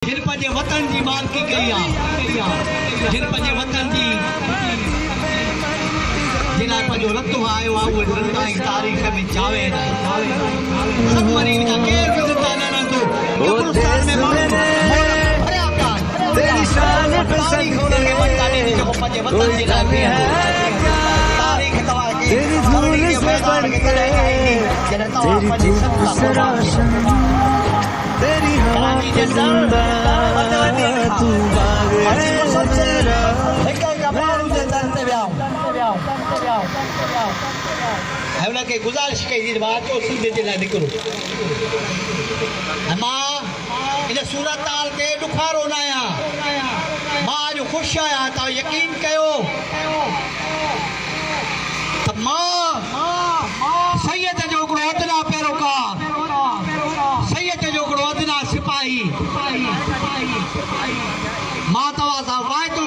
जिन पंहिंजे वतन जी मालिकी कई आहे, जिन पंहिंजे वतन जी जे लाइ पंहिंजो रतु आयो आहे, उहे ज़िंदा जी तारीख़ में जावेद सभु मरी विया, केरु बि ज़िंदा न रहंदो। हिंदुस्तान में माण्हू भरिया पिया आहिनि, तारीख़ हुनखे बचा ॾिनी जेको पंहिंजे वतन जे लाइ बीहंदो। तारीख़ तव्हांखे धरणी जे मैदान खे कॾहिं ठाहींदी जॾहिं तव्हां पंहिंजी सत तेरी कराची जे अंदर तू बागे हिक माण्हू जे दर ते वियाऊं ऐं हुनखे गुज़ारिश कई जी मां अचो सिंध जे लाइ निकिरो। ऐं मां इन सूरत हाल खे ॾुखारो न आहियां, मां अॼु ख़ुशि आहियां। तव्हां यकीन कयो त मां सैयद जो हिकिड़ो अदना पैरोकार, सैयद जो हिकिड़ो अदना सिपाही, मां तव्हां सां वाइदो